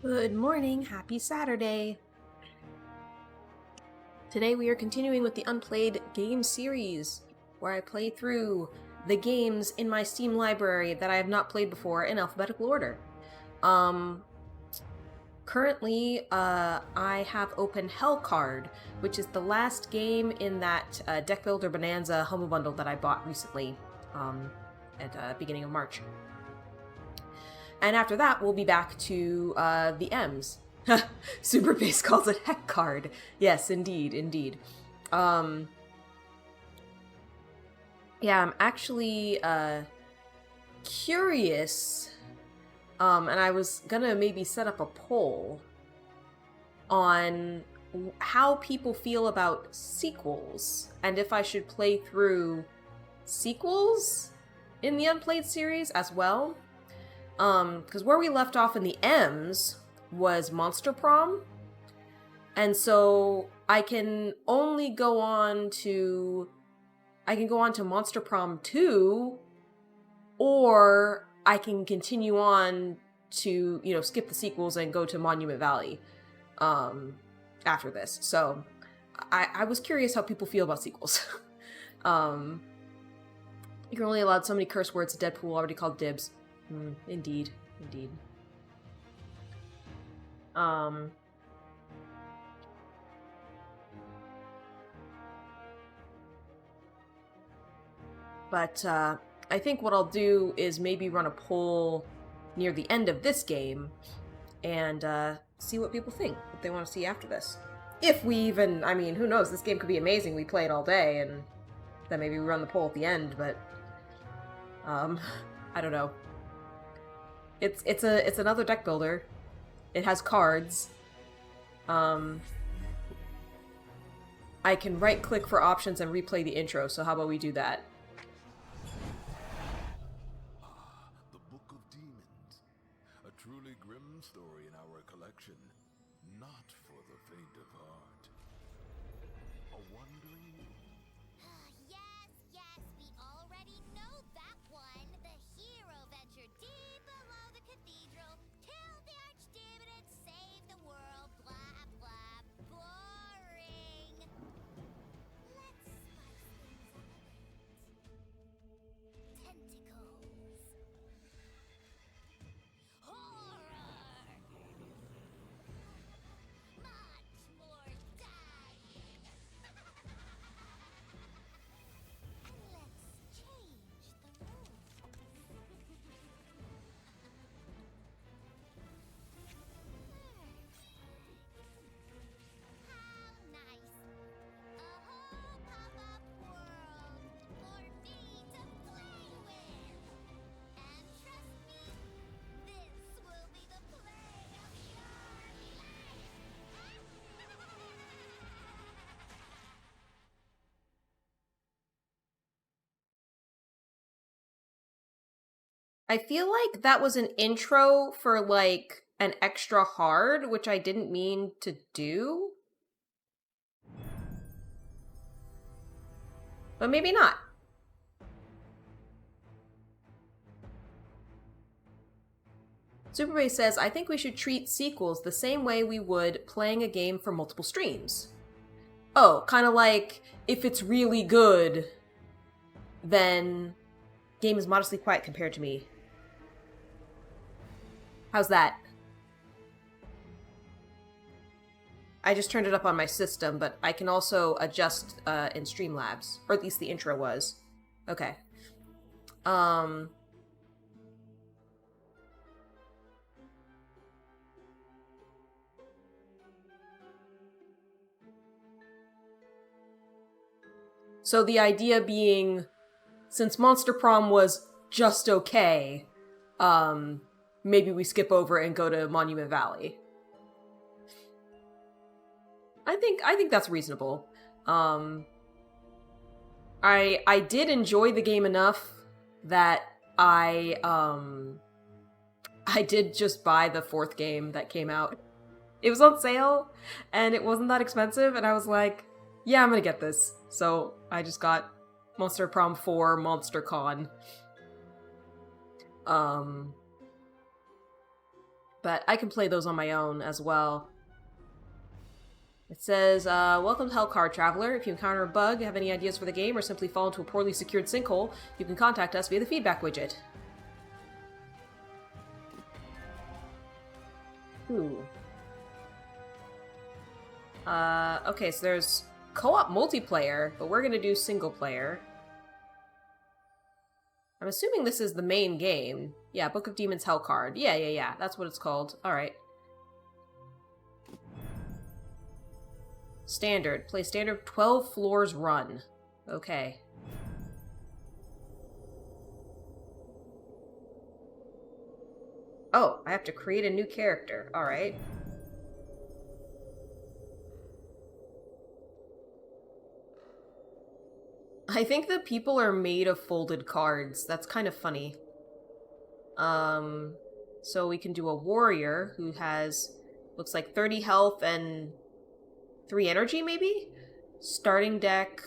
Good morning, happy Saturday! Today we are continuing with the Unplayed game series, where I play through the games in my Steam library that I have not played before in alphabetical order. Currently, I have open Hellcard, which is the last game in that Deckbuilder Bonanza Humble Bundle that I bought recently, at the beginning of March. And after that, we'll be back to the M's. Super Base calls it Hellcard. Yes, indeed, indeed. Yeah, I'm actually curious, and I was gonna maybe set up a poll on how people feel about sequels, and if I should play through sequels in the Unplayed series as well. Because where we left off in the M's was Monster Prom, and so I can only go on to Monster Prom 2, or I can continue on to, skip the sequels and go to Monument Valley after this. So I was curious how people feel about sequels. You're only allowed so many curse words. Deadpool already called dibs. Indeed. But I think what I'll do is maybe run a poll near the end of this game and see what people think, what they want to see after this. If we even, who knows, this game could be amazing, we play it all day, and then maybe we run the poll at the end, but I don't know. It's another deck builder. It has cards. I can right-click for options and replay the intro, so how about we do that? The Book of Demons. A truly grim story in our collection. Not for the faint of heart. A wandering... Yes, we already know that one. The hero ventured deep below the cathedral, killed the archdemon, and saved the world. Blah, blah, boring. Let's spice things up a bit. Tentacles. Horror. Much more death. And let's change the rules. How nice. A whole pop-up world for me to play with. And trust me, this will be the play of your life. I feel like that was an intro for, like, an extra hard, which I didn't mean to do. But maybe not. Superbase says, I think we should treat sequels the same way we would playing a game for multiple streams. Oh, kind of like, if it's really good, then game is modestly quiet compared to me. How's that? I just turned it up on my system, but I can also adjust in Streamlabs. Or at least the intro was. Okay. So the idea being, since Monster Prom was just okay, maybe we skip over and go to Monument Valley. I think that's reasonable. I did enjoy the game enough that I did just buy the 4th game that came out. It was on sale, and it wasn't that expensive, and I was like, yeah, I'm gonna get this. So I just got Monster Prom 4 Monster Con. But I can play those on my own as well. It says, welcome to Hellcard, Traveler. If you encounter a bug, have any ideas for the game, or simply fall into a poorly secured sinkhole, you can contact us via the feedback widget. Ooh. Okay, so there's co-op multiplayer, but we're gonna do single player. I'm assuming this is the main game. Yeah, Book of Demons Hellcard. Yeah, that's what it's called. Alright. Standard. Play standard 12 floors run. Okay. Oh, I have to create a new character. Alright. I think the people are made of folded cards. That's kind of funny. So we can do a warrior who has, looks like 30 health and 3 energy, maybe? Starting deck.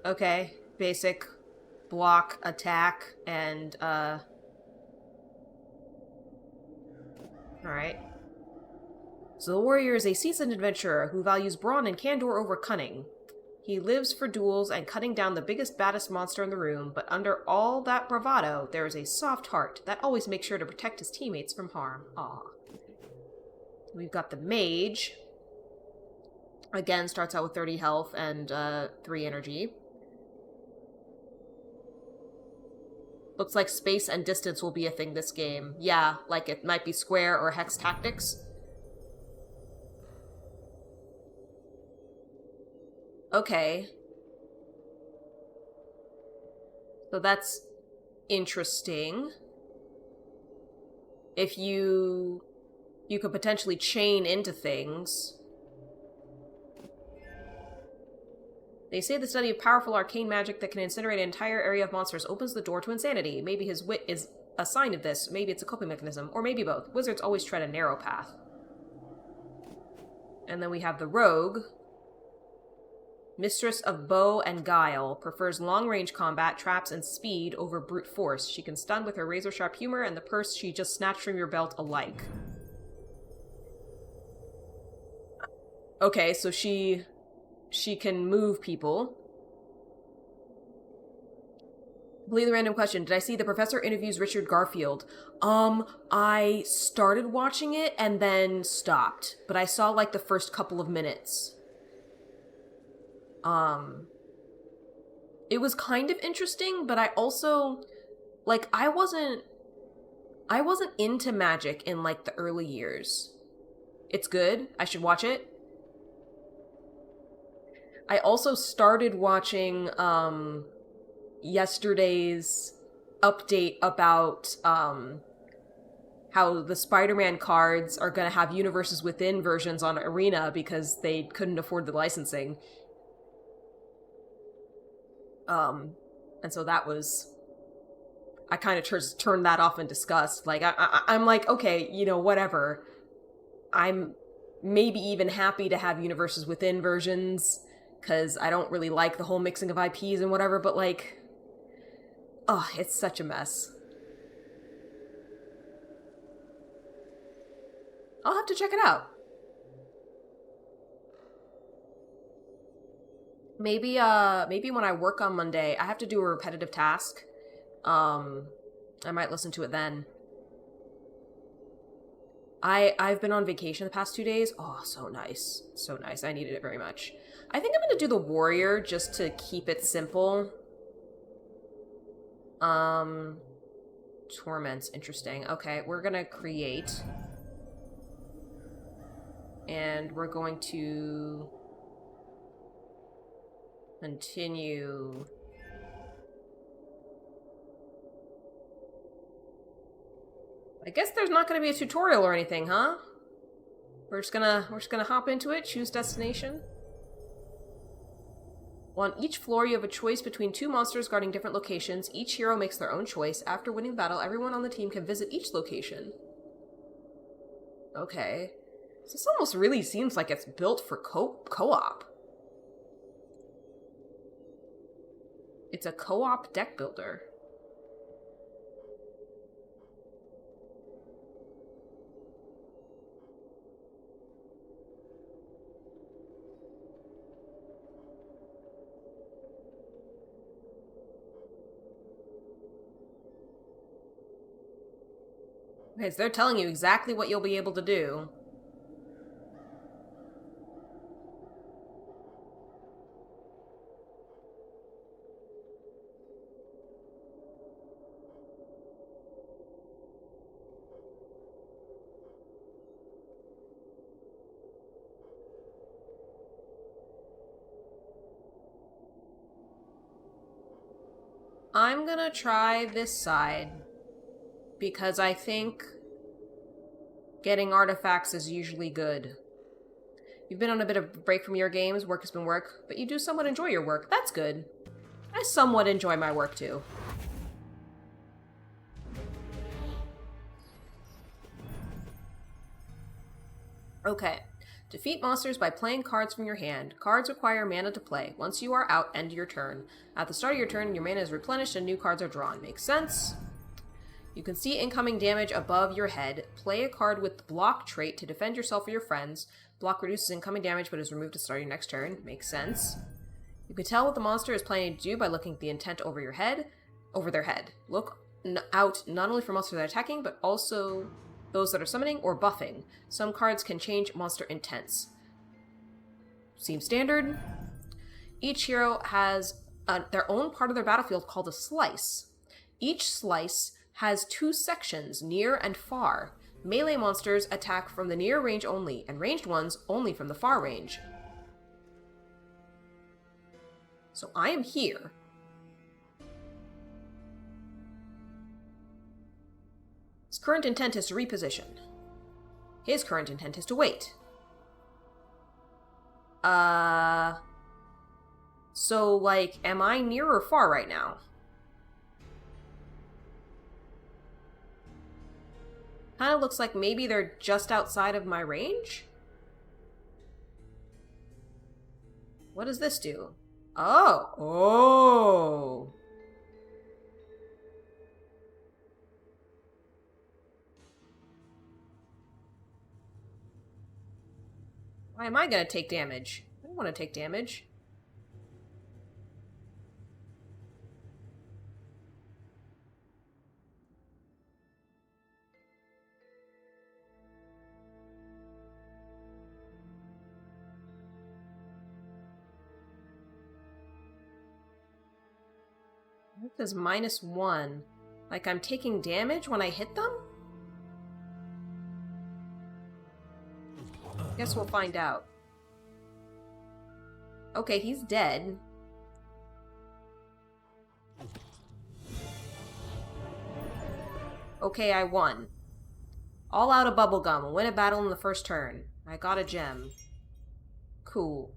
Okay, basic. Block, attack, and, Alright. So the warrior is a seasoned adventurer who values brawn and candor over cunning. He lives for duels and cutting down the biggest, baddest monster in the room, but under all that bravado, there is a soft heart that always makes sure to protect his teammates from harm. Aw. We've got the mage. Again, starts out with 30 health and 3 energy. Looks like space and distance will be a thing this game. Yeah, like it might be square or hex tactics. Okay. So that's interesting. If you could potentially chain into things. They say the study of powerful arcane magic that can incinerate an entire area of monsters opens the door to insanity. Maybe his wit is a sign of this, maybe it's a coping mechanism, or maybe both. Wizards always tread a narrow path. And then we have the rogue. Mistress of bow and guile, prefers long-range combat, traps, and speed over brute force. She can stun with her razor-sharp humor and the purse she just snatched from your belt alike. Okay, so she can move people. Completely random question. Did I see the professor interviews Richard Garfield? I started watching it and then stopped. But I saw, like, the first couple of minutes. It was kind of interesting, but I also, like, I wasn't into magic in, like, the early years. It's good. I should watch it. I also started watching, yesterday's update about, how the Spider-Man cards are gonna have Universes Within versions on Arena because they couldn't afford the licensing. And so that was... I kind of just turned that off in disgust. Like, I'm like, okay, you know, whatever. I'm maybe even happy to have Universes Within versions, because I don't really like the whole mixing of IPs and whatever, but, like... Oh, it's such a mess. I'll have to check it out. Maybe when I work on Monday, I have to do a repetitive task. I might listen to it then. I've been on vacation the past 2 days. Oh, so nice. So nice. I needed it very much. I think I'm gonna do the warrior just to keep it simple. Torments, interesting. Okay, we're gonna create. And we're going to continue. I guess there's not gonna be a tutorial or anything, huh? We're just gonna hop into it, choose destination. On each floor, you have a choice between 2 monsters guarding different locations. Each hero makes their own choice. After winning the battle, everyone on the team can visit each location. Okay. This almost really seems like it's built for co-op. It's a co-op deck builder. Okay, so they're telling you exactly what you'll be able to do. I'm gonna try this side, because I think getting artifacts is usually good. You've been on a bit of a break from your games, work has been work, but you do somewhat enjoy your work. That's good. I somewhat enjoy my work too. Okay. Defeat monsters by playing cards from your hand. Cards require mana to play. Once you are out, end your turn. At the start of your turn, your mana is replenished and new cards are drawn. Makes sense. You can see incoming damage above your head. Play a card with the block trait to defend yourself or your friends. Block reduces incoming damage but is removed to start your next turn. Makes sense. You can tell what the monster is planning to do by looking at the intent over their head. Look out not only for monsters that are attacking, but also those that are summoning or buffing. Some cards can change monster intents. Seems standard. Each hero has their own part of their battlefield called a slice. Each slice has 2 sections, near and far. Melee monsters attack from the near range only, and ranged ones only from the far range. So I am here. His current intent is to reposition. His current intent is to wait. So, like, am I near or far right now? Kind of looks like maybe they're just outside of my range? What does this do? Oh! Oh! Why am I gonna take damage? I don't want to take damage. It says -1. Like I'm taking damage when I hit them? Guess we'll find out. Okay, he's dead. Okay, I won. All out of bubblegum. Win a battle in the first turn. I got a gem. Cool.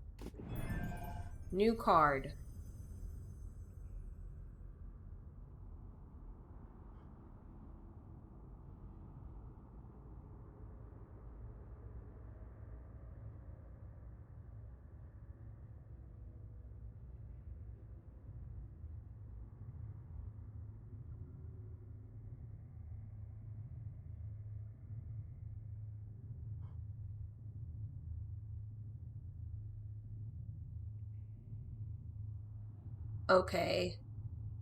New card. Okay.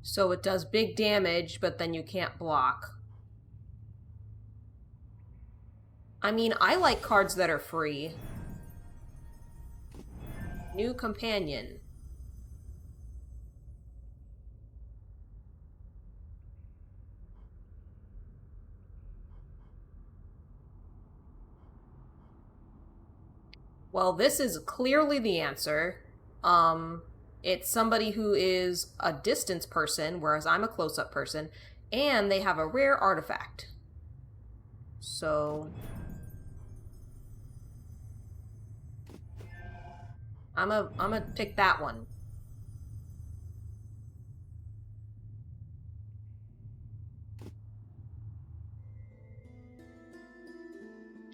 So it does big damage, but then you can't block. I mean, I like cards that are free. New companion. Well, this is clearly the answer. It's somebody who is a distance person, whereas I'm a close-up person, and they have a rare artifact. So I'm gonna pick that one.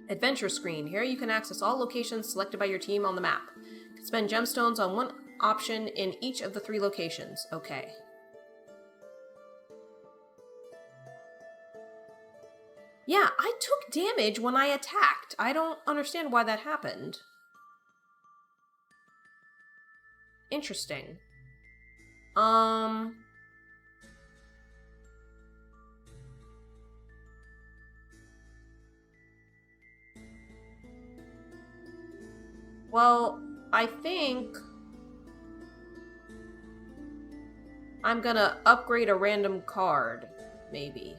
Adventure screen. Here you can access all locations selected by your team on the map. You can spend gemstones on one option in each of the 3 locations. Okay. Yeah, I took damage when I attacked. I don't understand why that happened. Interesting. Well, I think I'm gonna upgrade a random card, maybe.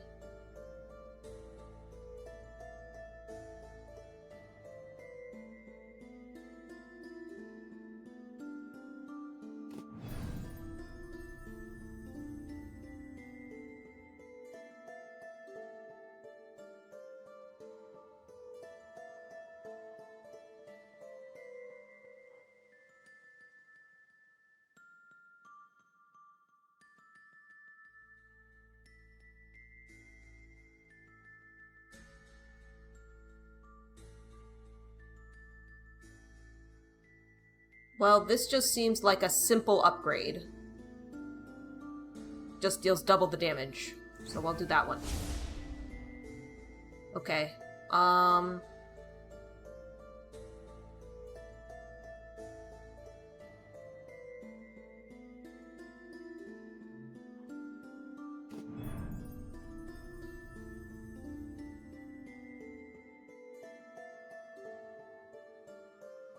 Well, this just seems like a simple upgrade. Just deals double the damage. So we'll do that one. Okay.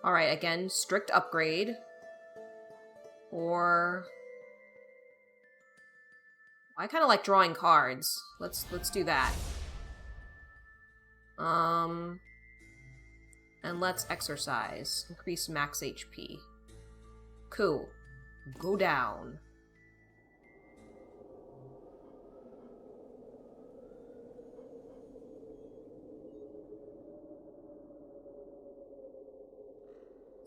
Alright, again, strict upgrade. Or... I kind of like drawing cards. Let's do that. And let's exercise. Increase max HP. Cool. Go down.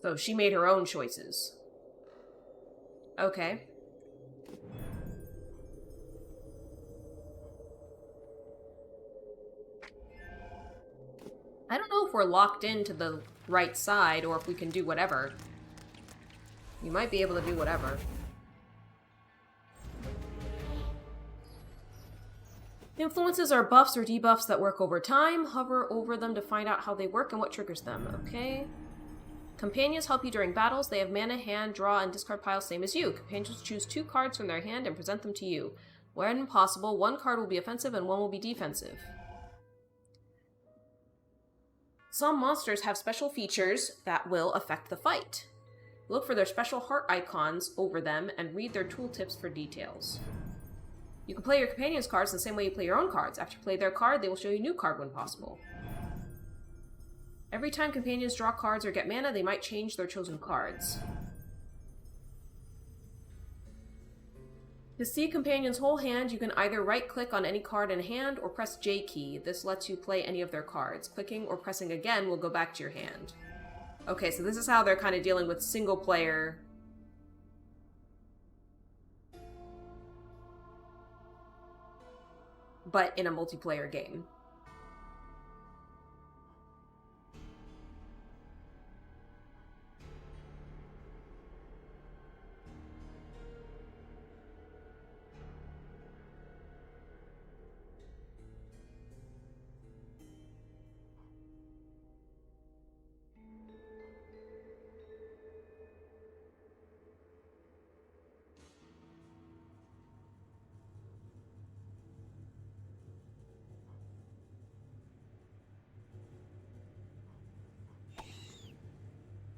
So she made her own choices. Okay. I don't know if we're locked into the right side or if we can do whatever. You might be able to do whatever. Influences are buffs or debuffs that work over time. Hover over them to find out how they work and what triggers them. Okay. Companions help you during battles. They have mana, hand, draw, and discard piles same as you. Companions choose 2 cards from their hand and present them to you. When possible, 1 card will be offensive and 1 will be defensive. Some monsters have special features that will affect the fight. Look for their special heart icons over them and read their tooltips for details. You can play your companions' cards the same way you play your own cards. After you play their card, they will show you a new card when possible. Every time companions draw cards or get mana, they might change their chosen cards. To see companions' whole hand, you can either right-click on any card in hand or press J key. This lets you play any of their cards. Clicking or pressing again will go back to your hand. Okay, so this is how they're kind of dealing with single-player... but in a multiplayer game.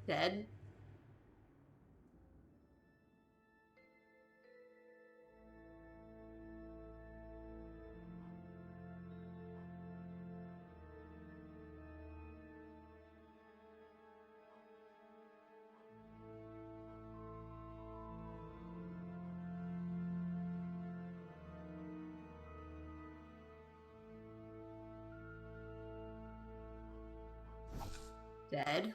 Dead. Dead.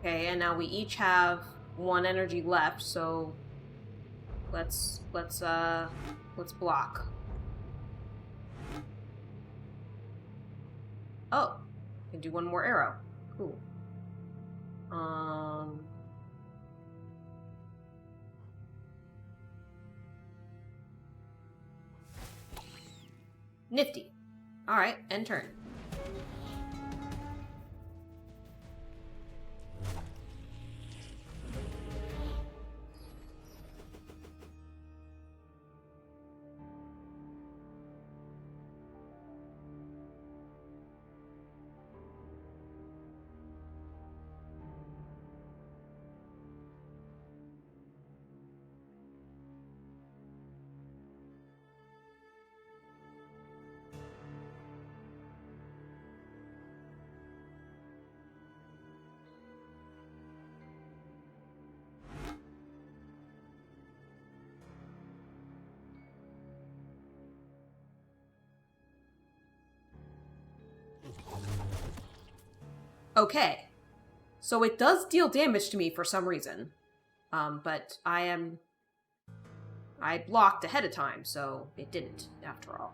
Okay, and now we each have 1 energy left, so let's block. Oh, can do 1 more arrow. Cool. Nifty. Alright, end turn. Okay. So it does deal damage to me for some reason. But I blocked ahead of time, so it didn't, after all.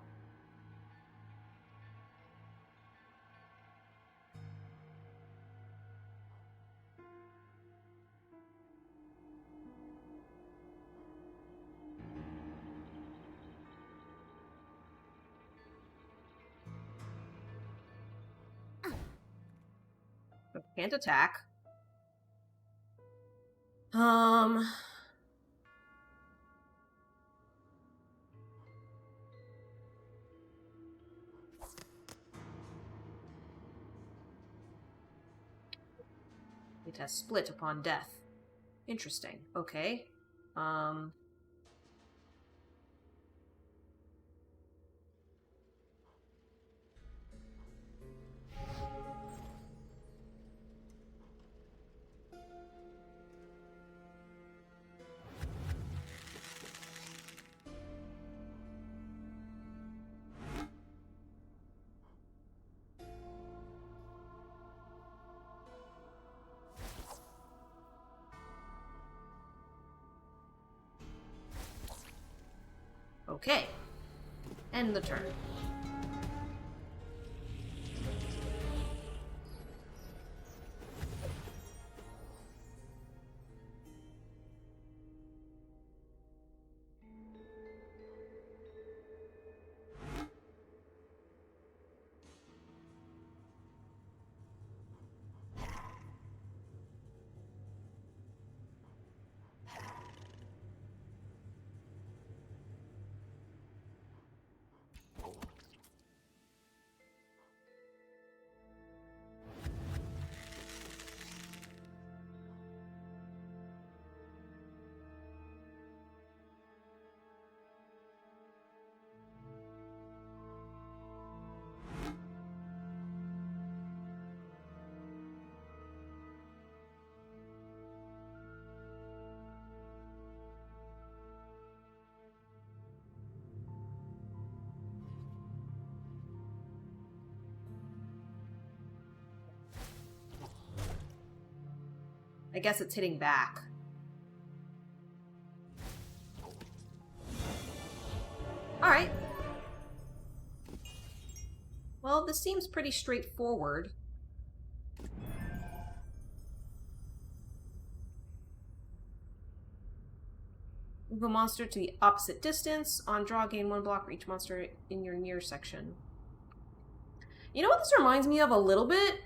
Can't attack. It has split upon death. Interesting. Okay. Okay. End the turn. I guess it's hitting back. Alright. Well, this seems pretty straightforward. Move a monster to the opposite distance. On draw, gain 1 block for each monster in your near section. You know what this reminds me of a little bit?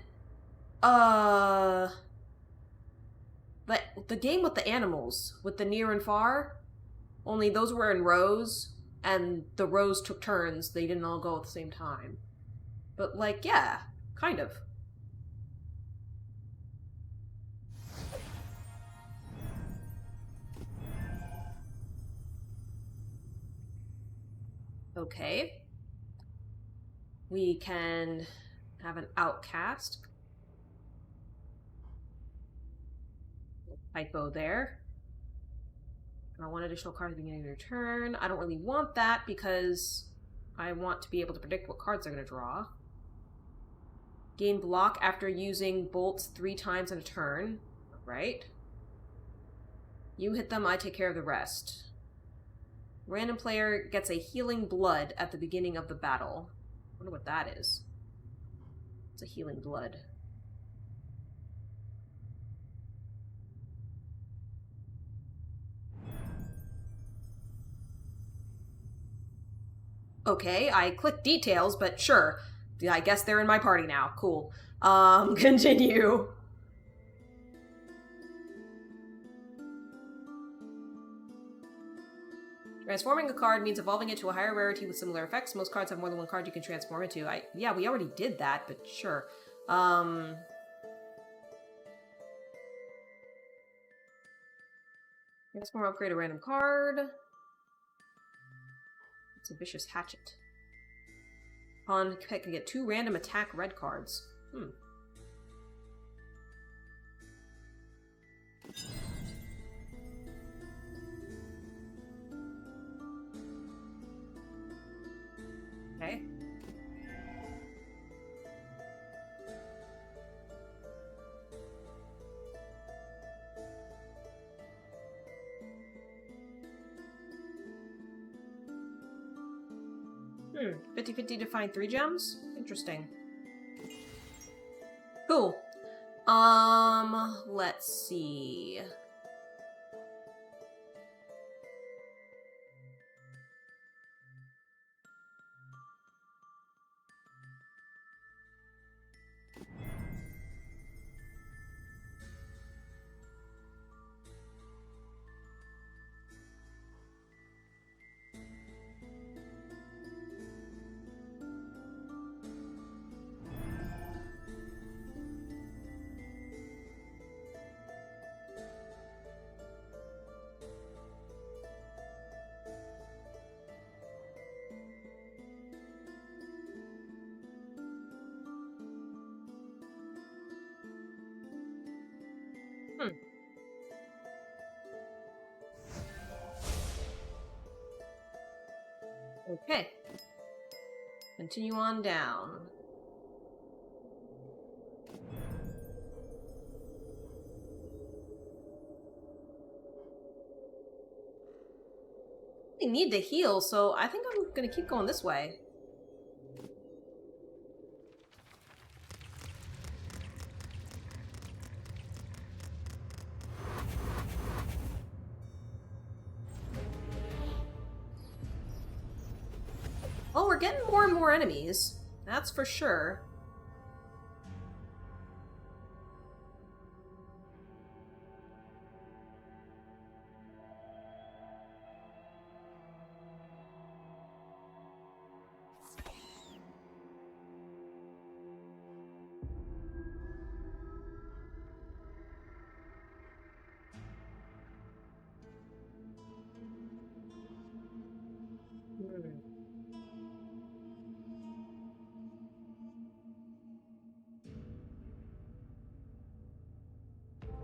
The game with the animals, with the near and far. Only those were in rows, and the rows took turns. They didn't all go at the same time. But, like, yeah, kind of. Okay. We can have an outcast. Typo there. Draw 1 additional card at the beginning of your turn. I don't really want that because I want to be able to predict what cards they're going to draw. Gain block after using bolts 3 times in a turn. right? You hit them, I take care of the rest. Random player gets a healing blood at the beginning of the battle. I wonder what that is. It's a healing blood. Okay, I clicked details, but sure. I guess they're in my party now. Cool. Continue. Transforming a card means evolving it to a higher rarity with similar effects. Most cards have more than one card you can transform it to. Yeah, we already did that, but sure. Transform, upgrade a random card. It's a vicious hatchet. Pawn pet can get 2 random attack red cards. Okay. Hmm. 50-50 to find 3 gems? Interesting. Cool. Let's see. Okay. Continue on down. I need to heal, so I think I'm gonna keep going this way. Well, we're getting more and more enemies. That's for sure.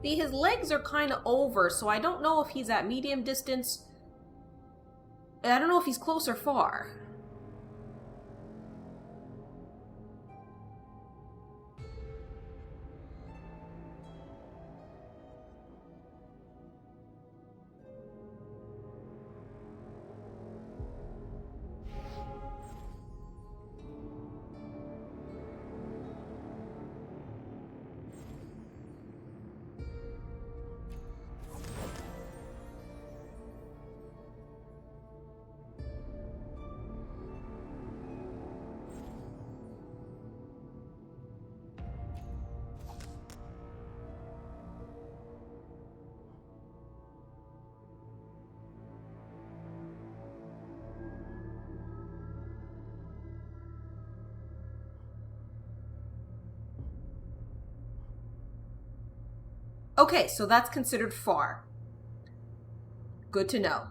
See, his legs are kind of over, so I don't know if he's at medium distance. I don't know if he's close or far. Okay, so that's considered far. Good to know.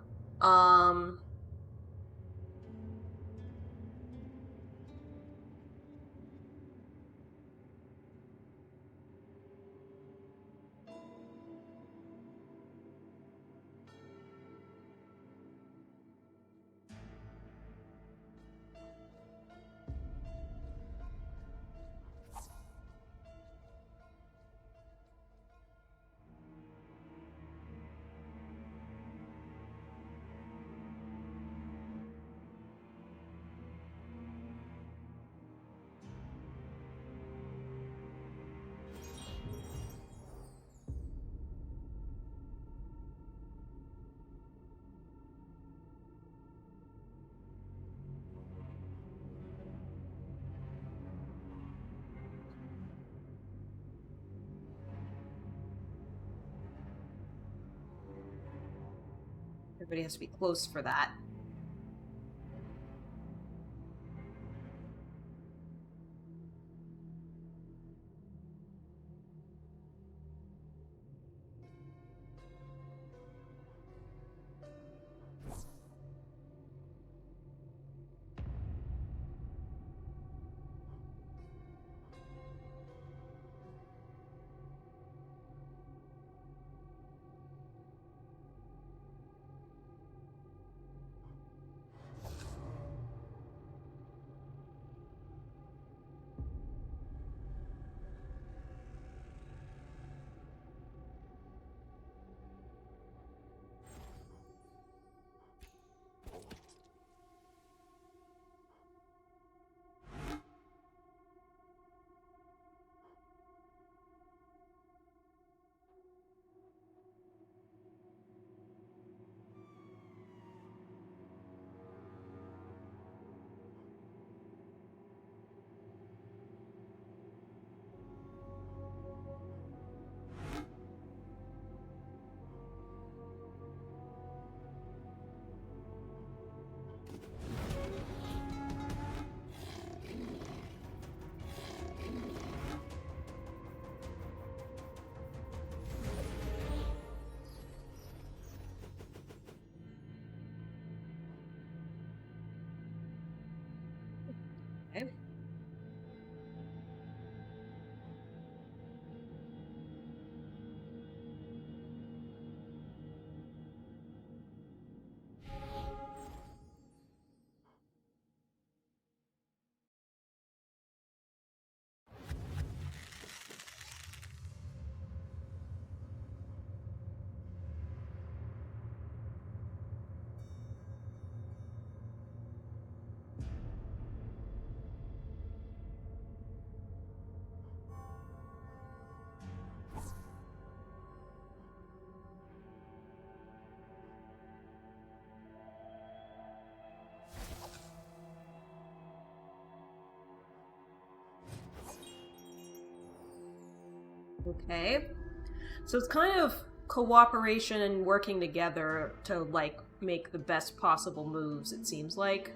Everybody has to be close for that. Okay. Okay. So it's kind of cooperation and working together to, like, make the best possible moves, it seems like.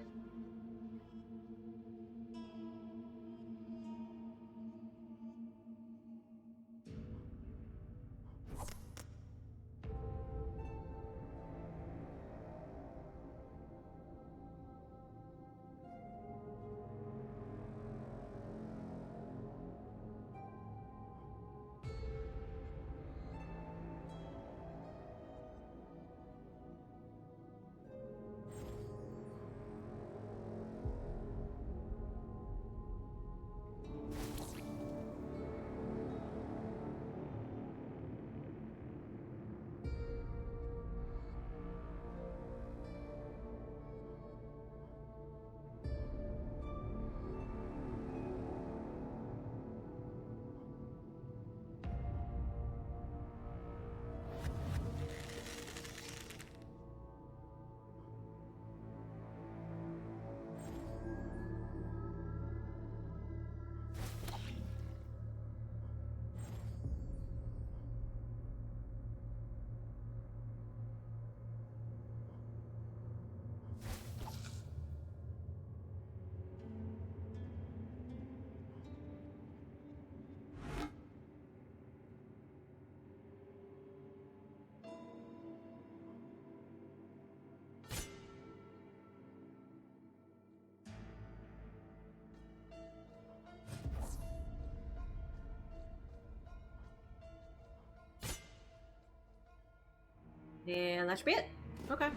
And that should be it. Okay.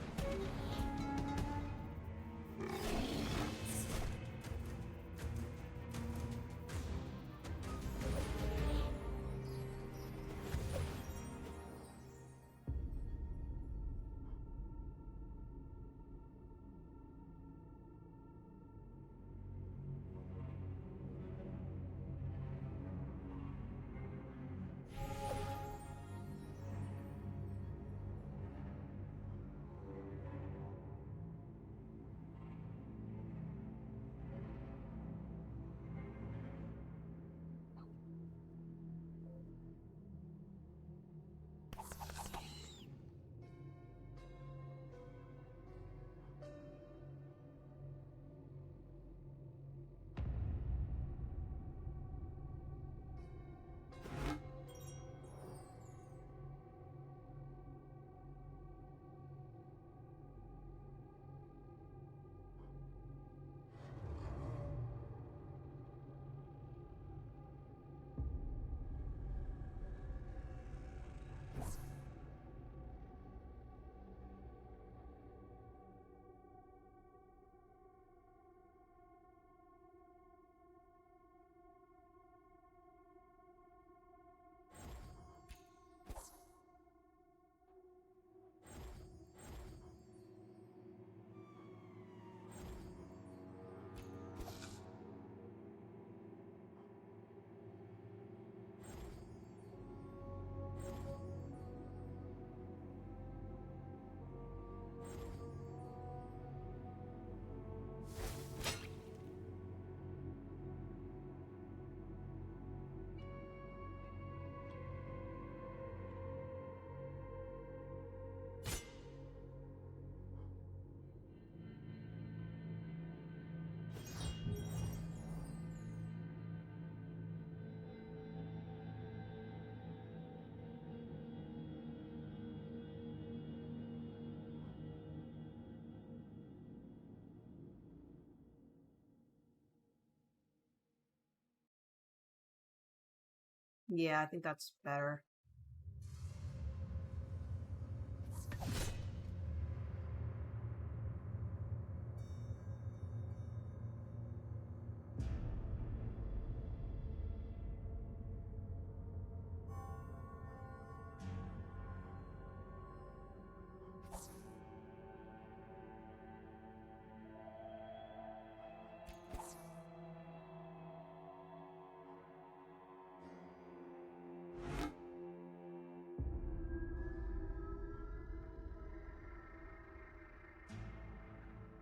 Yeah, I think that's better.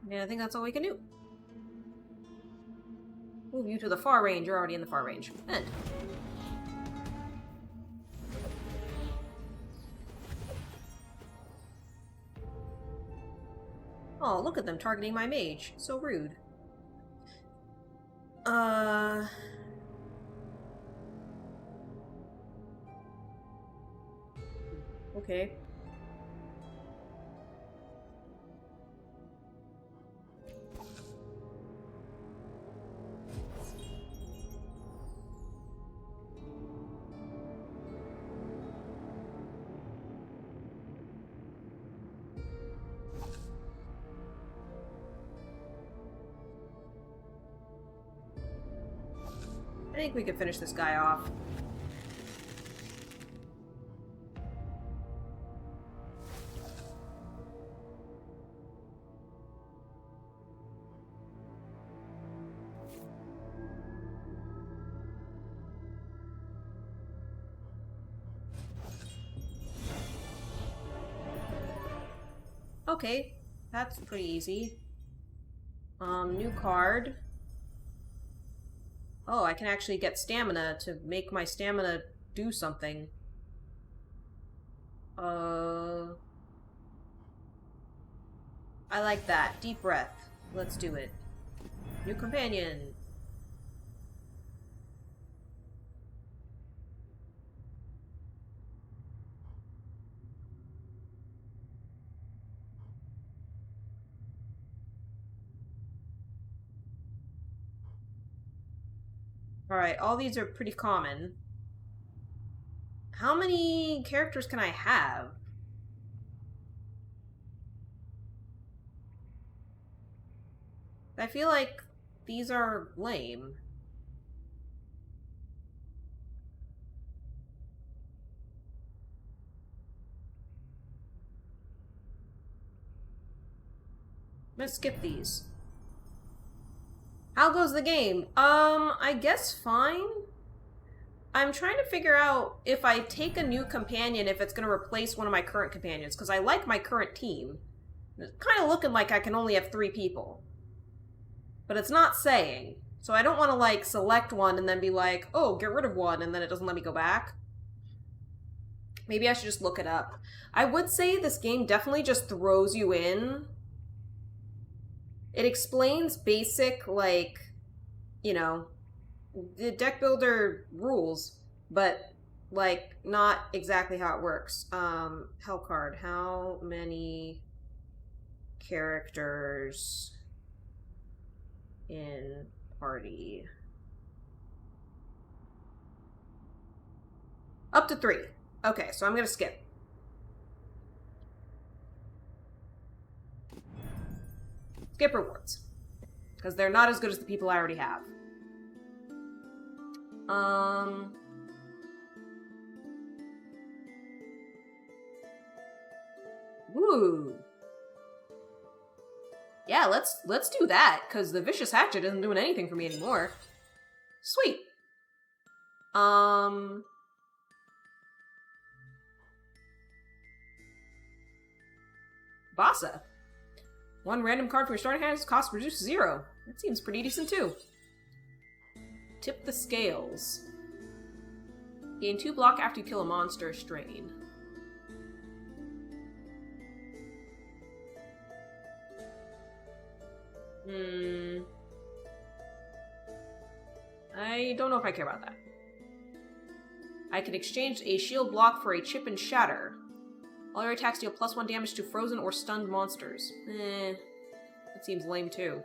Yeah, I think that's all we can do. Move you to the far range. You're already in the far range. End. Oh, look at them targeting my mage. So rude. Okay. I think we could finish this guy off. Okay, that's pretty easy. New card. Oh, I can actually get stamina to make my stamina do something. I like that. Deep breath. Let's do it. New companion. Alright, all these are pretty common. How many characters can I have? I feel like these are lame. I'm gonna skip these. How goes the game? I guess fine. I'm trying to figure out if I take a new companion, if it's gonna replace one of my current companions, because I like my current team. It's kind of looking like I can only have 3 people. But it's not saying. So I don't want to, like, select one and then be like, oh, get rid of one, and then it doesn't let me go back. Maybe I should just look it up. I would say this game definitely just throws you in. It explains basic, like, you know, the deck builder rules, but, like, not exactly how it works. Hellcard, how many characters in party? Up to 3. Okay, so I'm gonna skip. Skip rewards. Because they're not as good as the people I already have. Woo. Yeah, let's do that, because the Vicious Hatchet isn't doing anything for me anymore. Sweet. Vasa. 1 random card from your starting hand, cost reduced to 0. That seems pretty decent too. Tip the scales. Gain 2 block after you kill a monster. Strain. I don't know if I care about that. I can exchange a shield block for a chip and shatter. All your attacks deal +1 damage to frozen or stunned monsters. That seems lame too.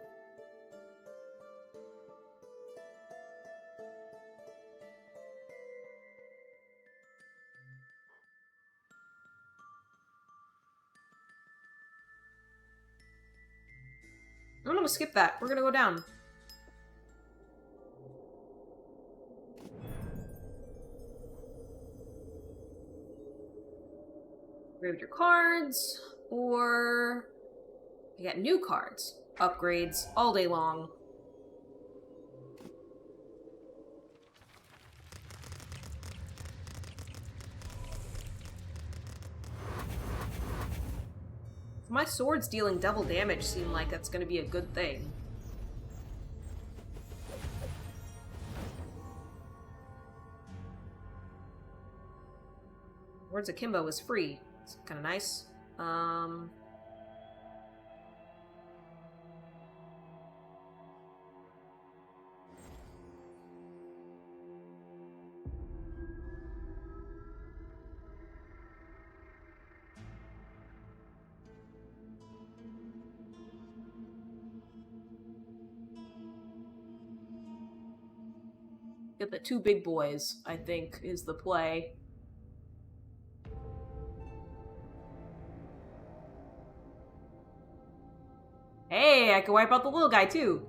I'm gonna skip that. We're gonna go down. Grab your cards, or you get new cards. Upgrades all day long. If my sword's dealing double damage, seem like that's gonna be a good thing. Words Akimbo is free. It's kind of nice. Get the two big boys, I think, is the play. Hey, I can wipe out the little guy, too.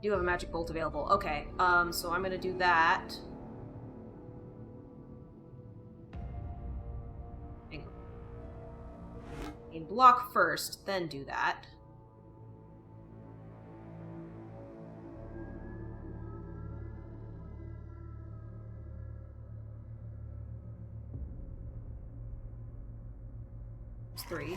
Do have a magic bolt available. Okay, so I'm gonna do that. Hang on. And block first, then do that. It's 3.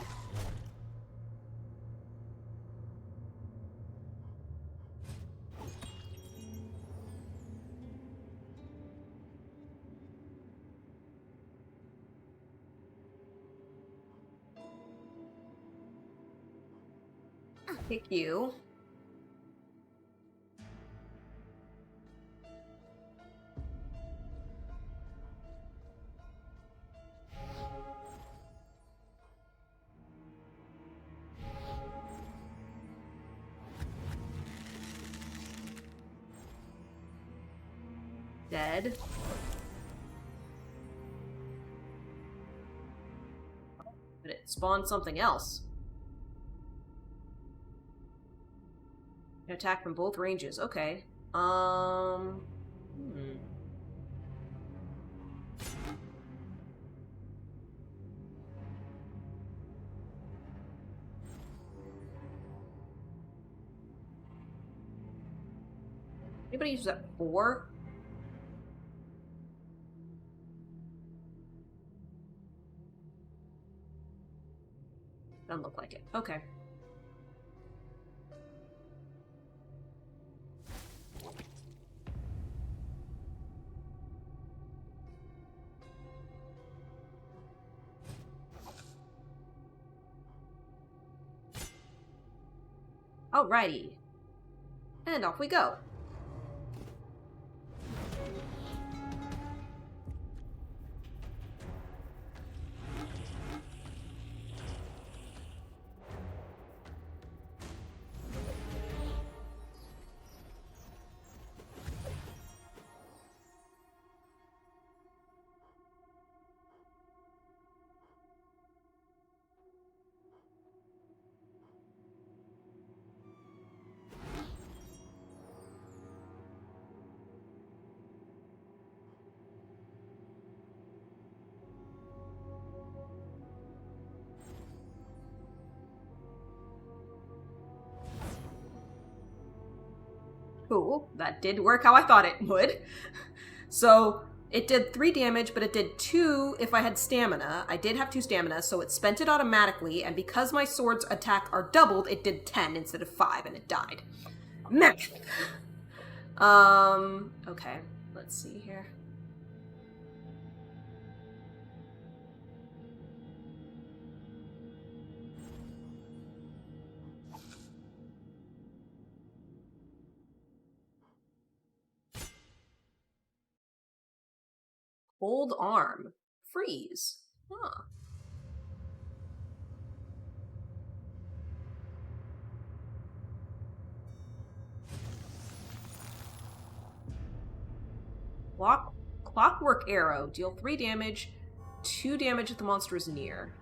Pick you. Dead. But it spawned something else. An attack from both ranges. Okay. Anybody use that 4? Doesn't look like it. Okay. Alrighty. And off we go. Cool. That did work how I thought it would. So it did 3 damage, but it did 2 if I had stamina. I did have 2 stamina, so it spent it automatically, and because my sword's attack are doubled, it did 10 instead of 5, and it died. Math! Okay. Let's see here. Hold arm. Freeze. Huh. Clockwork arrow. Deal 3 damage. 2 damage if the monster is near.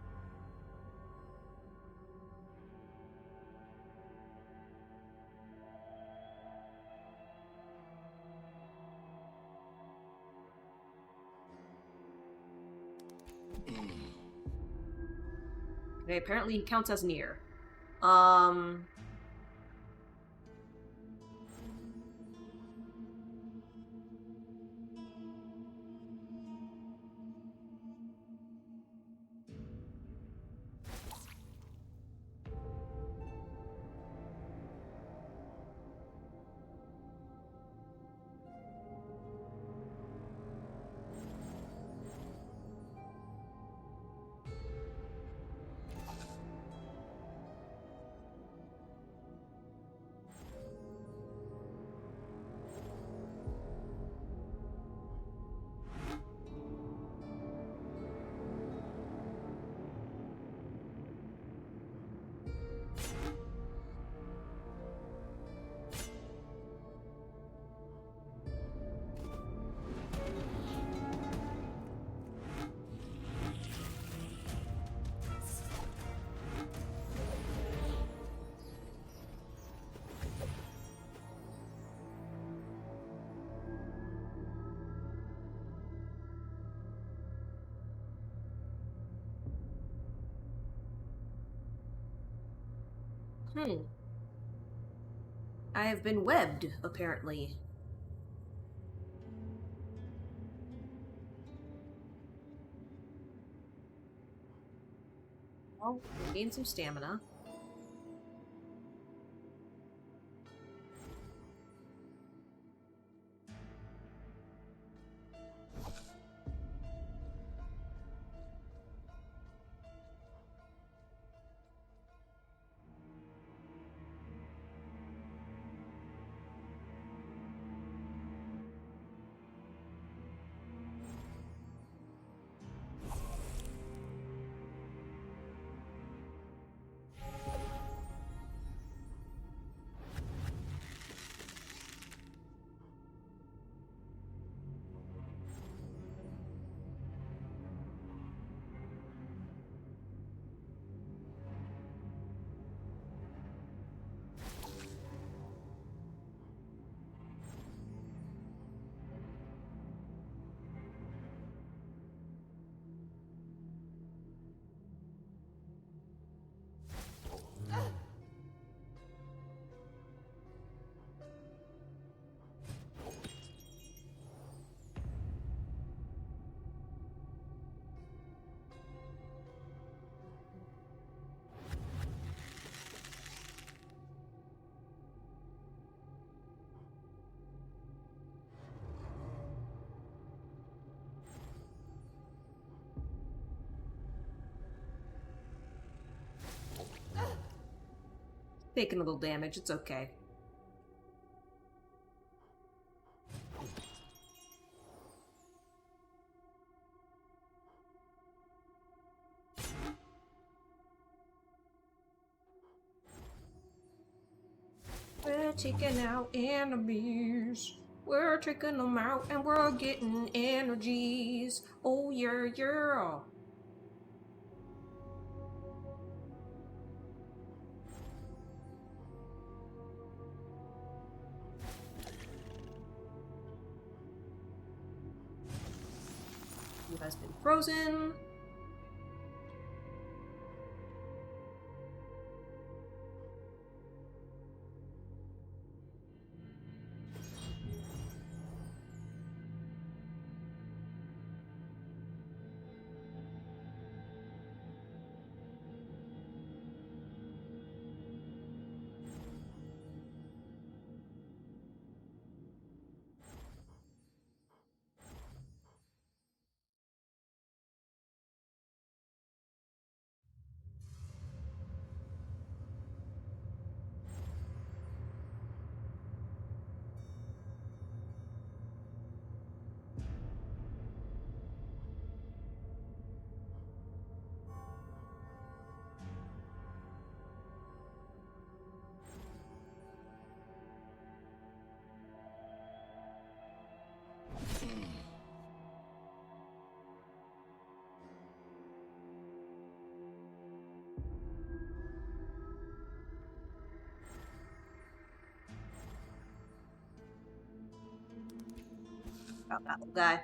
Okay, apparently he counts as near. I have been webbed, apparently. Well, we'll gain some stamina. Taking a little damage, it's okay. We're taking out enemies. We're taking them out and we're getting energies. Oh yeah, yeah. You has been frozen. about that little guy.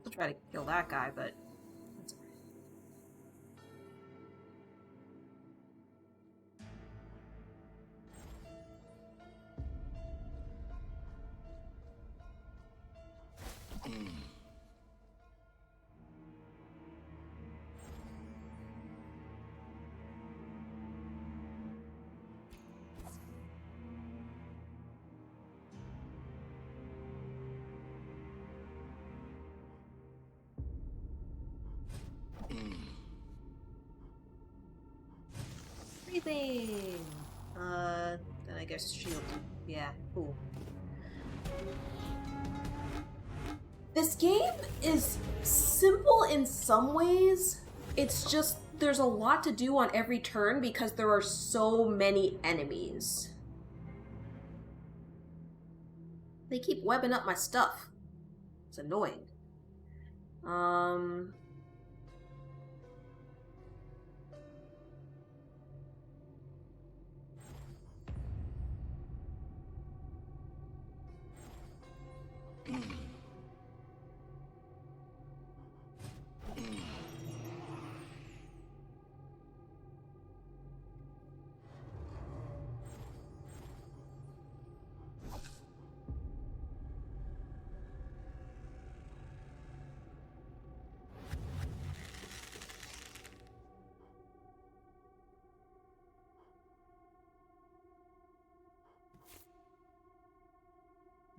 I'll try to kill that guy, but that's alright. Breathing! Then I guess shield. Yeah, cool. This game is simple in some ways. It's just, there's a lot to do on every turn because there are so many enemies. They keep webbing up my stuff. It's annoying.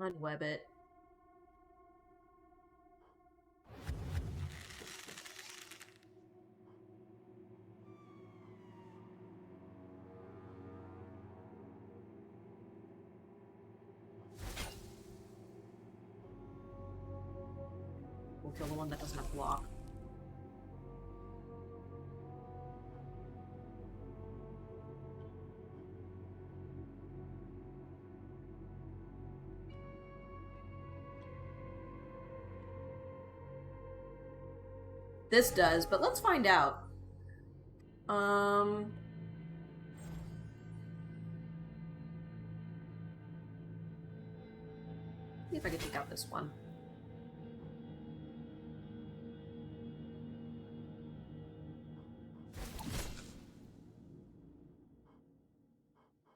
Unweb it. We'll kill the one that doesn't have block. This does, but let's find out. See if I can take out this one.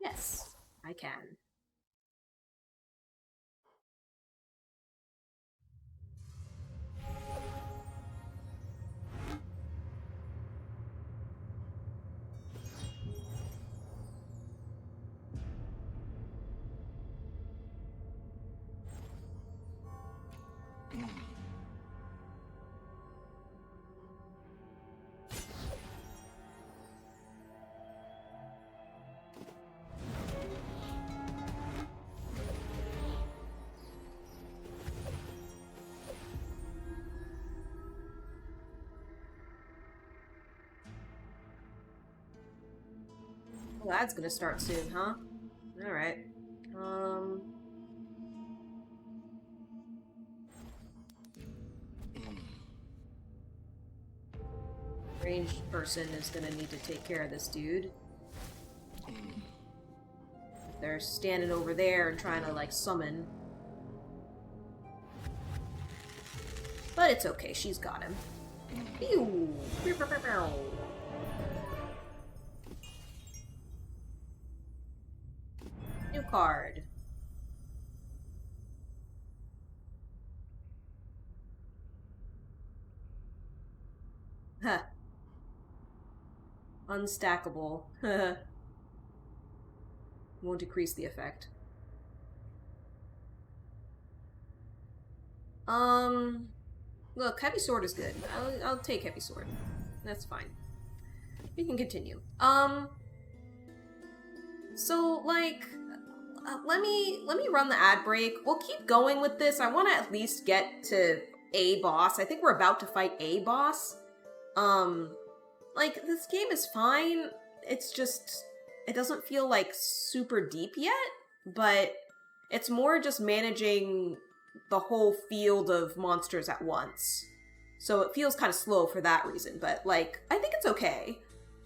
Yes, I can. Well, that's gonna start soon, huh? Alright. Ranged person is gonna need to take care of this dude. they're standing over there and trying to, like, summon. But it's okay, she's got him. Pew! New card. Huh. Unstackable. Won't decrease the effect. Look, heavy sword is good. I'll take heavy sword. That's fine. We can continue. So, like, let me run the ad break. We'll keep going with this. I want to at least get to a boss. I think we're about to fight a boss. Like, this game is fine. It's just, it doesn't feel, like, super deep yet, but it's more just managing the whole field of monsters at once. So it feels kind of slow for that reason, but, like, I think it's okay.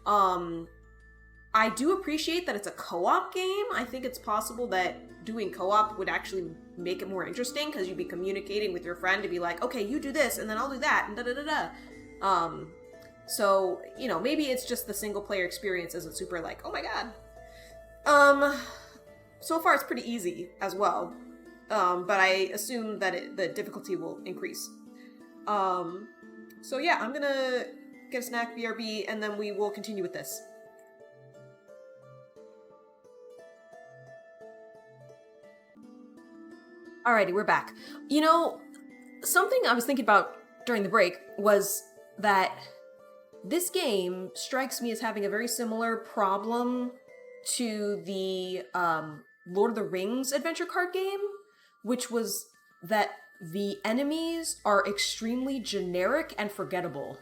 I do appreciate that it's a co-op game. I think it's possible that doing co-op would actually make it more interesting, because you'd be communicating with your friend to be like, okay, you do this, and then I'll do that, and da-da-da-da. So, you know, maybe it's just the single-player experience isn't super, like, oh my god. So far it's pretty easy as well. But I assume that the difficulty will increase. So yeah, I'm gonna get a snack, BRB, and then we will continue with this. Alrighty, we're back. You know, something I was thinking about during the break was that this game strikes me as having a very similar problem to the Lord of the Rings adventure card game, which was that the enemies are extremely generic and forgettable.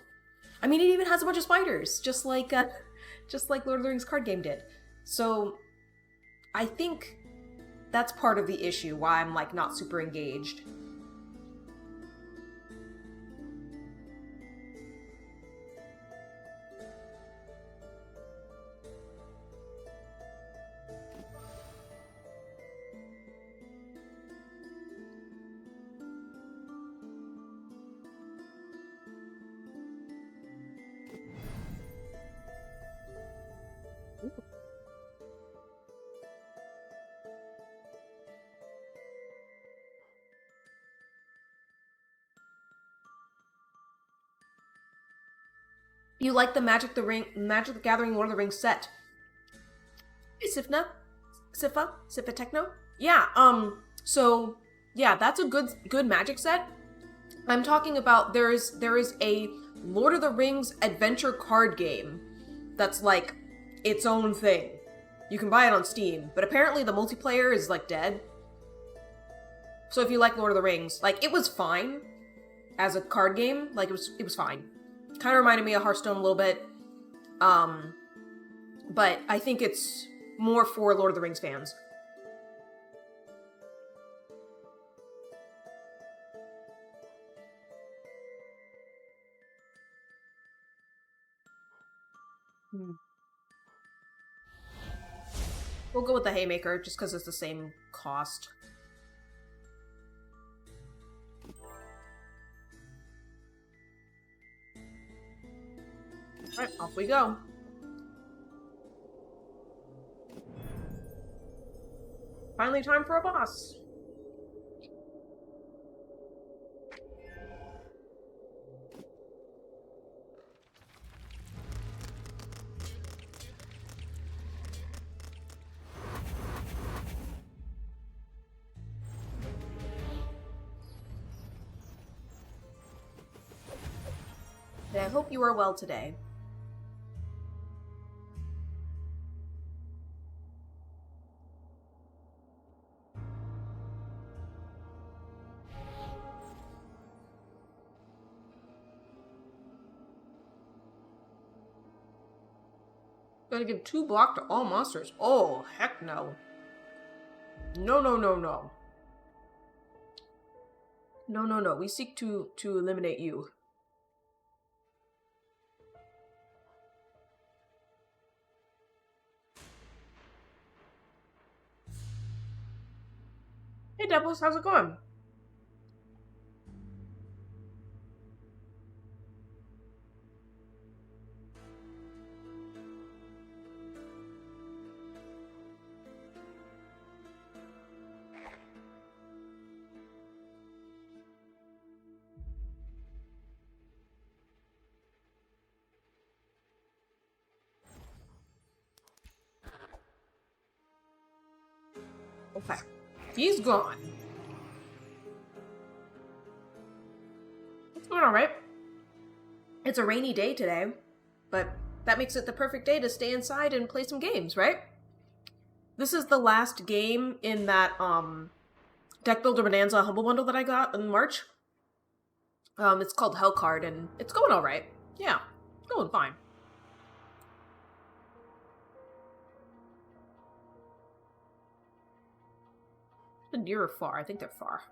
I mean, it even has a bunch of spiders, just like Lord of the Rings card game did. So I think that's part of the issue, why I'm, like, not super engaged. You like the Magic the Gathering Lord of the Rings set? Hey, Sifa Techno? Yeah, so, yeah, that's a good Magic set. I'm talking about there is a Lord of the Rings adventure card game that's, like, its own thing. You can buy it on Steam, but apparently the multiplayer is, like, dead. So if you like Lord of the Rings, like, it was fine as a card game. Like, it was fine. Kind of reminded me of Hearthstone a little bit. But I think it's more for Lord of the Rings fans. We'll go with the Haymaker, just because it's the same cost. Alright, off we go. Finally time for a boss. And I hope you are well today. Gotta give 2 block to all monsters. Oh, heck no. No, no, no, no. No, no, no. We seek to eliminate you. Devils, how's it going? Okay. He's gone. It's going alright. It's a rainy day today, but that makes it the perfect day to stay inside and play some games, right? This is the last game in that, Deckbuilder Bonanza Humble Bundle that I got in March. It's called Hellcard, and it's going alright. Yeah, it's going fine. Near or far? I think they're far.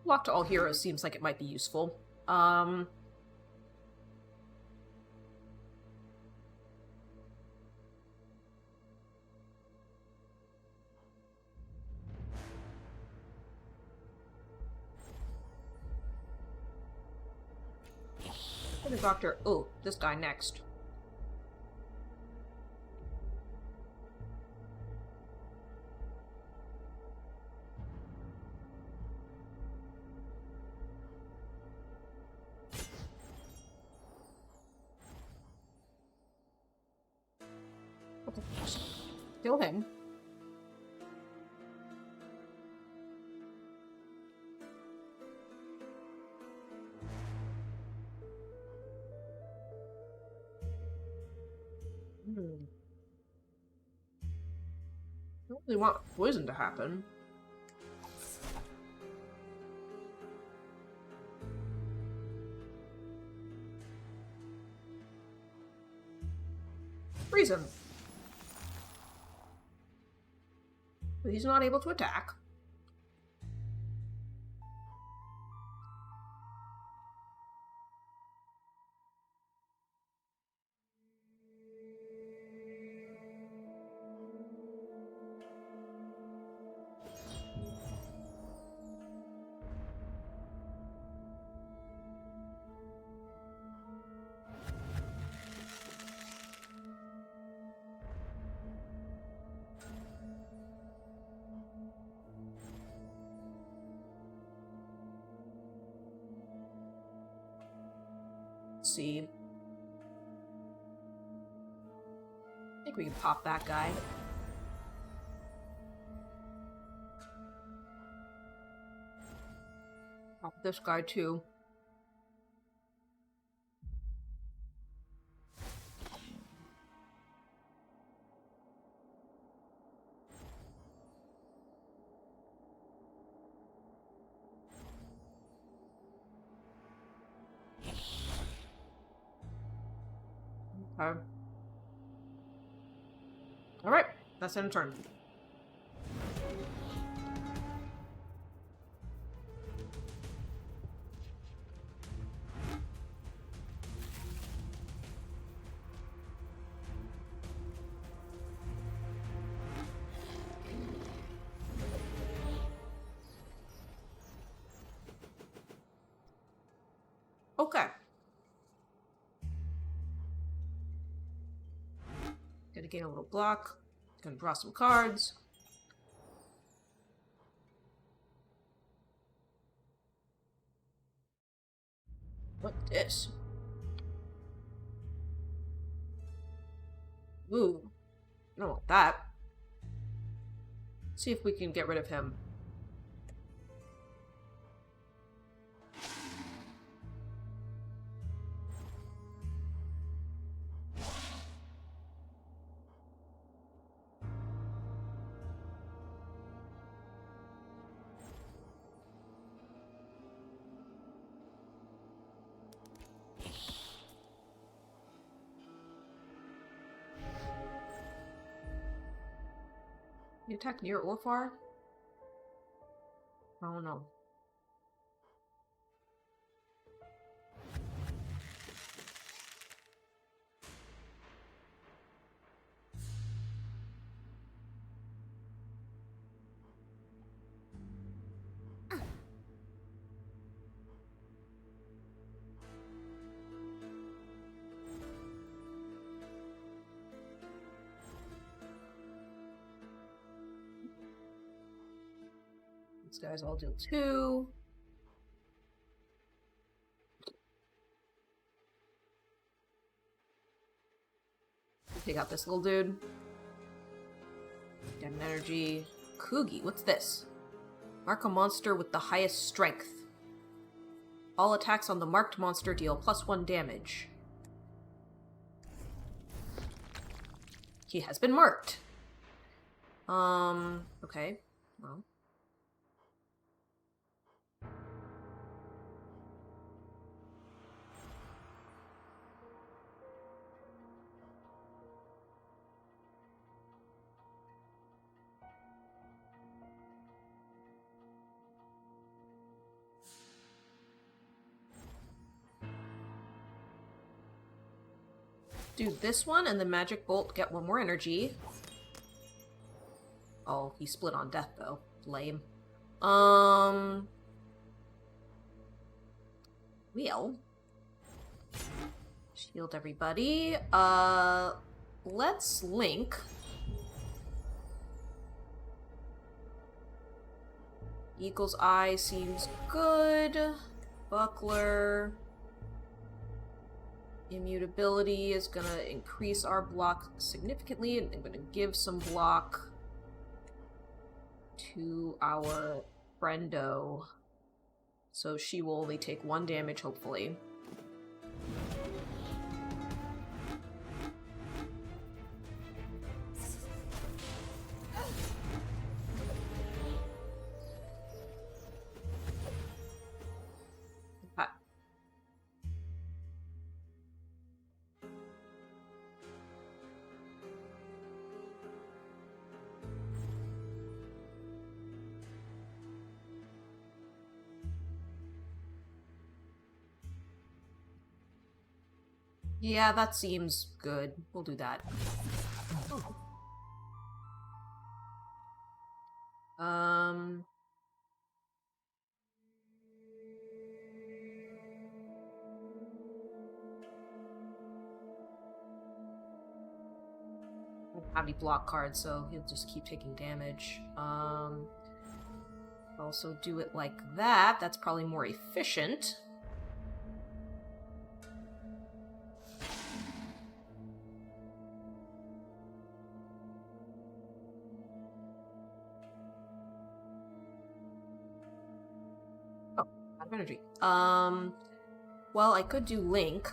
Lock to all heroes seems like it might be useful. The doctor. Oh, this guy next. Okay. Kill him. I don't really want poison to happen. Freeze him. But he's not able to attack. Let's see. I think we can pop that guy. Pop this guy too. Okay. Alright, that's end of turn. Okay. Gonna gain a little block. Gonna draw some cards. What's this? Ooh. I don't want that. See if we can get rid of him. You attack near or far? I don't know. guys all deal 2. Take out this little dude. Get an energy. Kugi, what's this? Mark a monster with the highest strength. All attacks on the marked monster deal +1 damage. He has been marked. Okay. Well. Do this one, and the magic bolt get 1 more energy. Oh, he split on death, though. Lame. Wheel. Shield everybody. Let's link. Eagle's Eye seems good. Buckler. Immutability is gonna increase our block significantly, and I'm gonna give some block to our friendo. So she will only take 1 damage, hopefully. Yeah, that seems good. We'll do that. Have any block cards, so he'll just keep taking damage. Also do it like that. That's probably more efficient. Oh, out of energy. Well, I could do Link.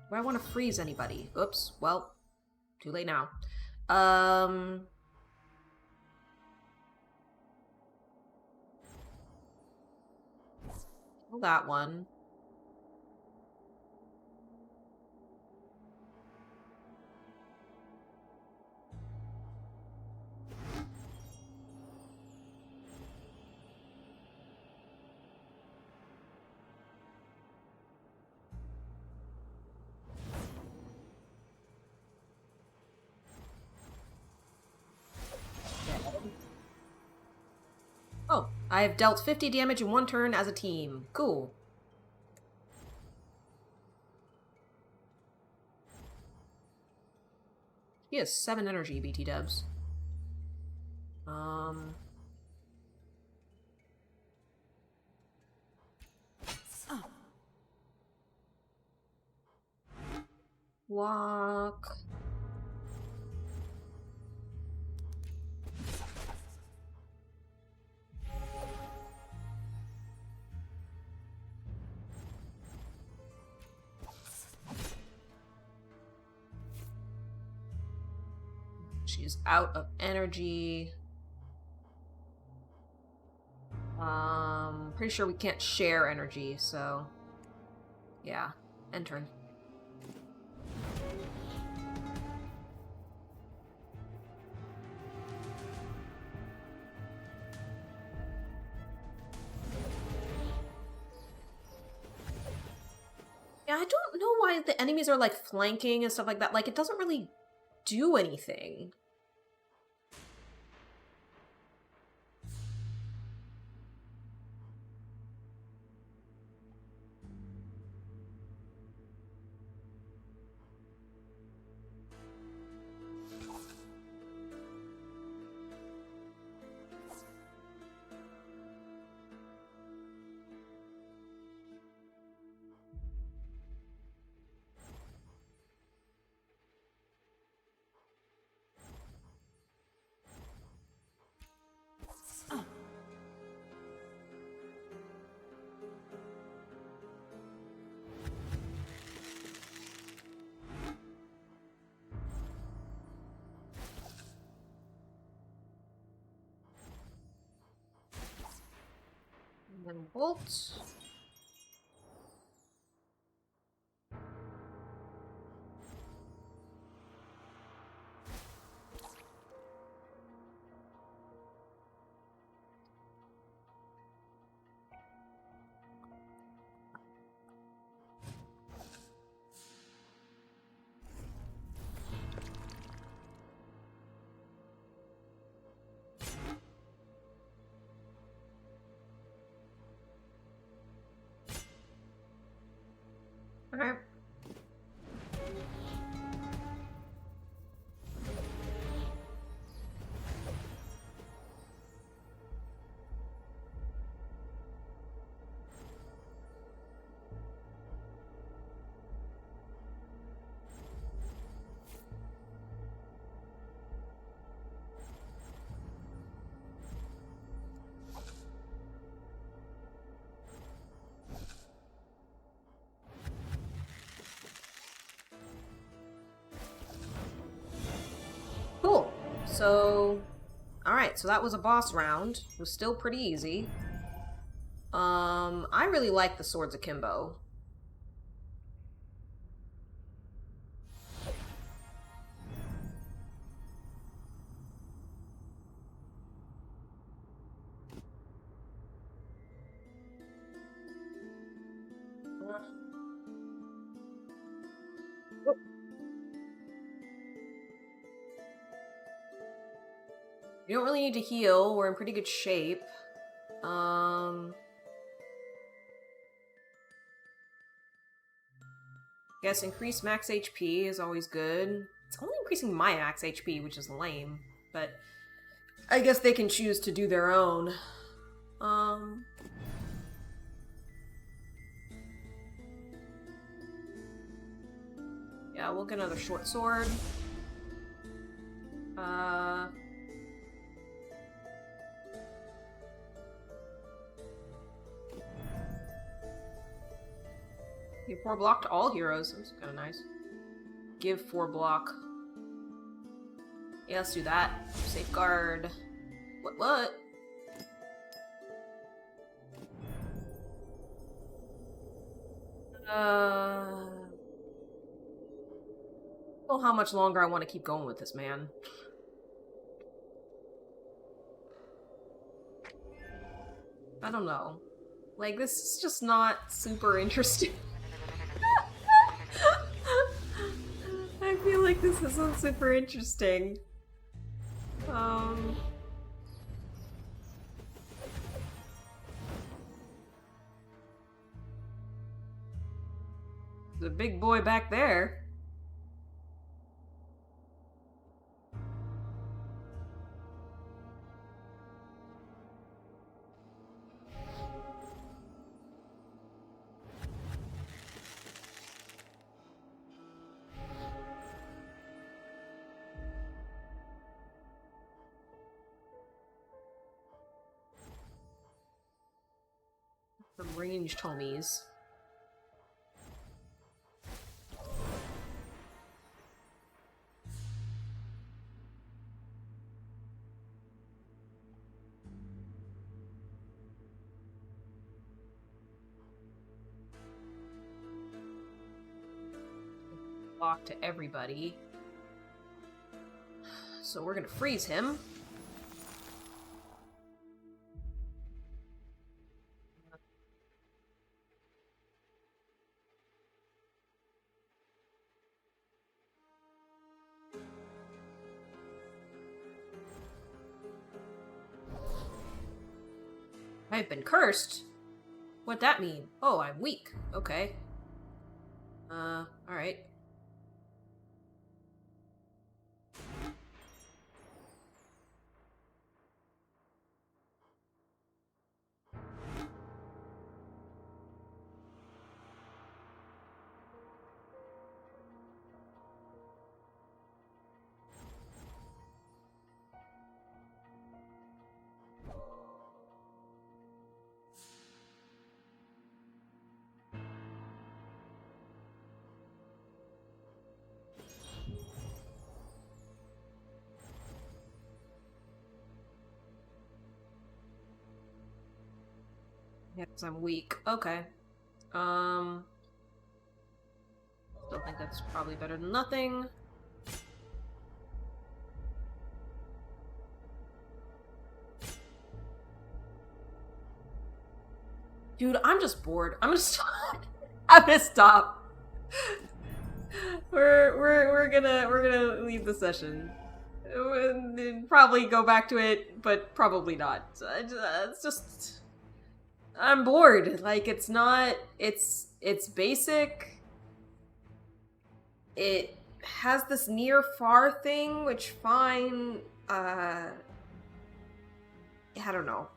Do I want to freeze anybody? Oops. Well, too late now. Kill that one. Oh, I have dealt 50 damage in 1 turn as a team. Cool. He has 7 energy, BT dubs. Walk. She's out of energy. Pretty sure we can't share energy, so yeah, end turn. Yeah, I don't know why the enemies are like flanking and stuff like that. Like, it doesn't really do anything. And bolt. Okay. Cool. So, alright, so that was a boss round. It was still pretty easy. I really like the Swords Akimbo. You don't really need to heal. We're in pretty good shape. Guess increase max HP is always good. It's only increasing my max HP, which is lame. But I guess they can choose to do their own. Yeah, we'll get another short sword. Give 4 block to all heroes. That's kind of nice. Give 4 block. Yeah, let's do that. Safeguard. What? I don't know how much longer I want to keep going with this, man. I don't know. Like, this is just not super interesting. I feel like this isn't super interesting. The big boy back there. Some ranged homies. Block to everybody. So we're gonna freeze him. I've been cursed? What'd that mean? Oh, I'm weak. Okay. Alright. Yeah, because I'm weak. Okay. Still think that's probably better than nothing. Dude, I'm just bored. I'm gonna stop. I'm gonna stop. We're gonna leave the session. Probably go back to it, but probably not. It's just I'm bored. Like it's not. It's basic. It has this near far thing, which fine. I don't know.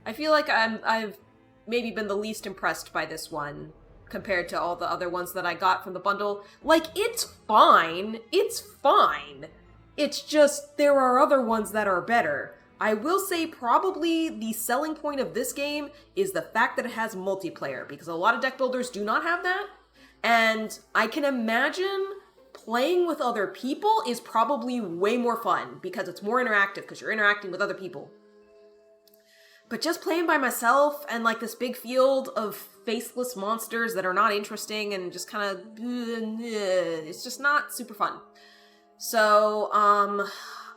I feel like I've maybe been the least impressed by this one compared to all the other ones that I got from the bundle. Like, it's fine. It's fine. It's just there are other ones that are better. I will say probably the selling point of this game is the fact that it has multiplayer, because a lot of deck builders do not have that. And I can imagine playing with other people is probably way more fun because it's more interactive because you're interacting with other people. But just playing by myself and like this big field of faceless monsters that are not interesting and just kind of, it's just not super fun. So,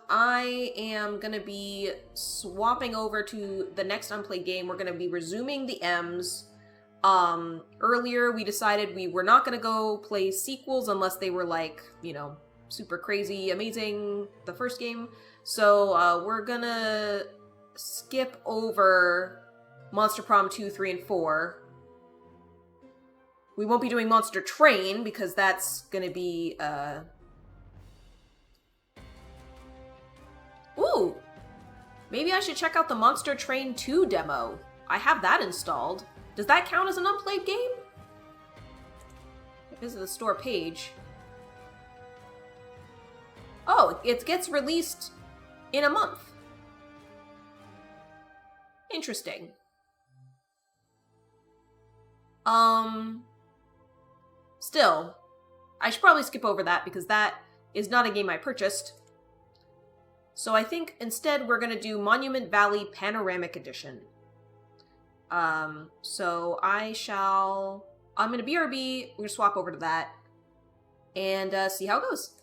I am gonna be swapping over to the next Unplayed game. We're gonna be resuming the M's. Earlier we decided we were not gonna go play sequels unless they were like, you know, super crazy, amazing, the first game. So, we're gonna skip over Monster Prom 2, 3, and 4. We won't be doing Monster Train because that's gonna be, Ooh! Maybe I should check out the Monster Train 2 demo. I have that installed. Does that count as an Unplayed game? Visit the store page. Oh, it gets released in a month. Interesting. Still, I should probably skip over that because that is not a game I purchased. So I think instead we're gonna do Monument Valley Panoramic Edition. So I'm gonna BRB, we're gonna swap over to that, and see how it goes.